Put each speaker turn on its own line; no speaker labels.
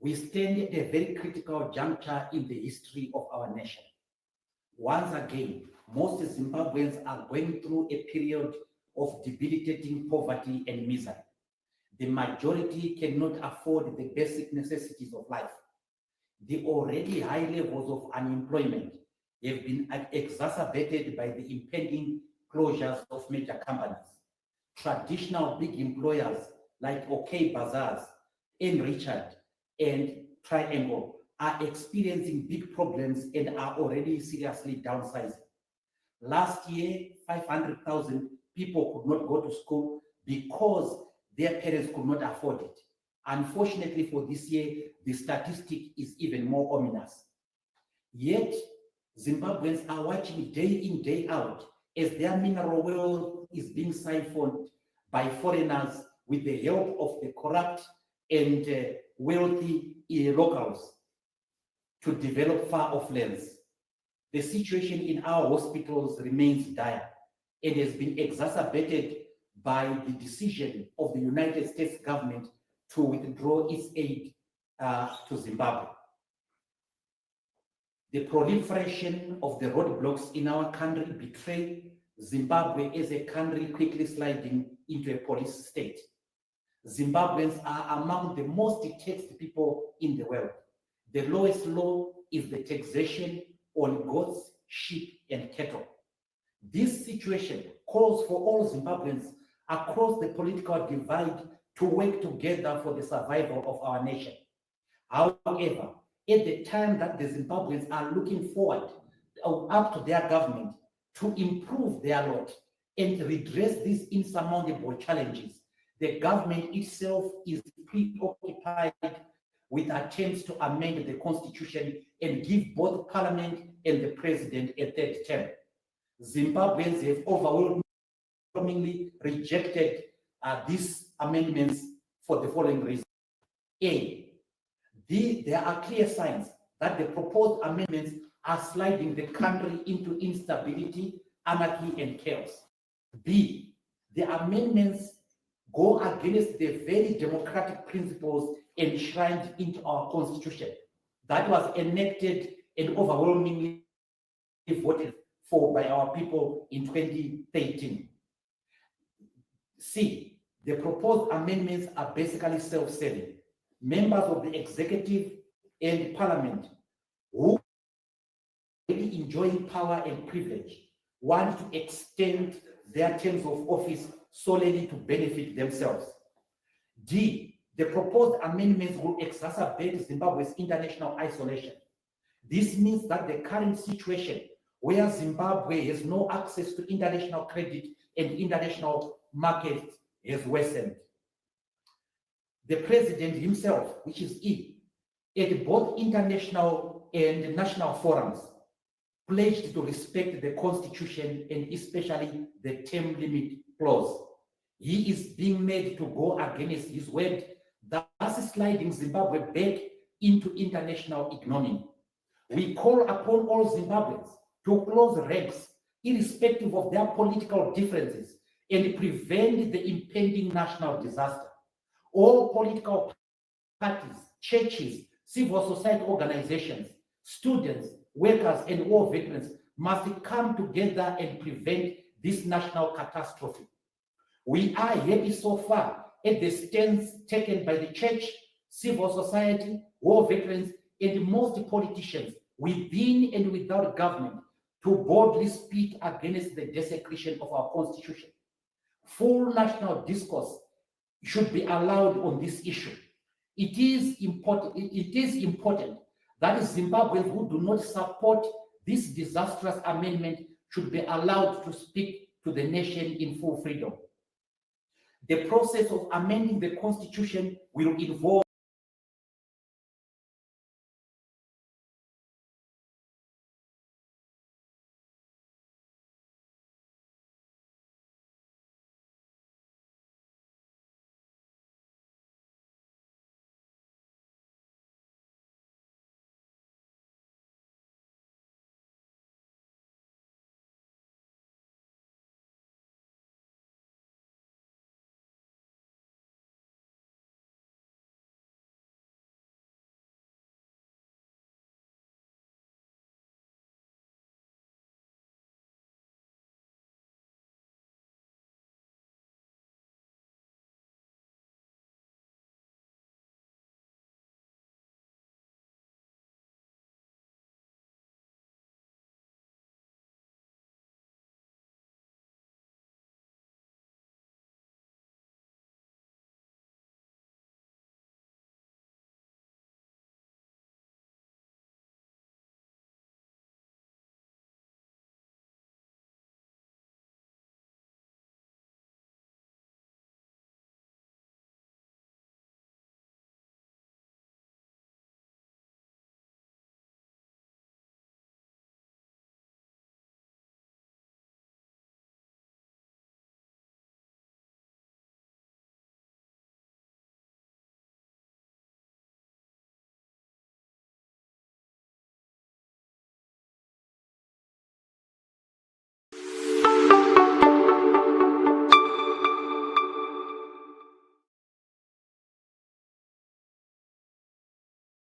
We stand at a very critical juncture in the history of our nation. Once again, most Zimbabweans are going through a period of debilitating poverty and misery. The majority cannot afford the basic necessities of life. The already high levels of unemployment have been exacerbated by the impending closures of major companies. Traditional big employers like OK Bazaars, N. Richard, and Triangle are experiencing big problems and are already seriously downsizing. Last year, 500,000 people could not go to school because their parents could not afford it. Unfortunately for this year, the statistic is even more ominous. Yet, Zimbabweans are watching day in, day out as their mineral wealth is being siphoned by foreigners with the help of the corrupt and wealthy locals to develop far-off lands. The situation in our hospitals remains dire and has been exacerbated by the decision of the United States government to withdraw its aid to Zimbabwe. The proliferation of the roadblocks in our country betray Zimbabwe as a country quickly sliding into a police state. Zimbabweans are among the most taxed people in the world. The lowest law is the taxation on goats, sheep, and cattle. This situation calls for all Zimbabweans across the political divide to work together for the survival of our nation. However, at the time that the Zimbabweans are looking forward up to their government to improve their lot and redress these insurmountable challenges, the government itself is preoccupied with attempts to amend the constitution and give both parliament and the president a third term. Zimbabweans have overwhelmingly rejected these amendments for the following reasons. A, there are clear signs that the proposed amendments are sliding the country into instability, anarchy, and chaos. B, the amendments go against the very democratic principles enshrined into our constitution that was enacted and overwhelmingly voted for by our people in 2013. C, the proposed amendments are basically self-serving. Members of the executive and parliament who are enjoying power and privilege want to extend their terms of office solely to benefit themselves. D, the proposed amendments will exacerbate Zimbabwe's international isolation. This means that the current situation where Zimbabwe has no access to international credit and international markets has worsened. The president himself, which is E, at both international and national forums, pledged to respect the constitution and especially the term limit clause. He is being made to go against his word, thus sliding Zimbabwe back into international ignominy. We call upon all Zimbabweans to close ranks, irrespective of their political differences, and prevent the impending national disaster. All political parties, churches, civil society organizations, students, workers, and war veterans must come together and prevent this national catastrophe. We are happy so far at the stance taken by the church, civil society, war veterans, and most politicians within and without government to boldly speak against the desecration of our constitution. Full national discourse should be allowed on this issue. It is important that Zimbabweans who do not support this disastrous amendment should be allowed to speak to the nation in full freedom. The process of amending the constitution will involve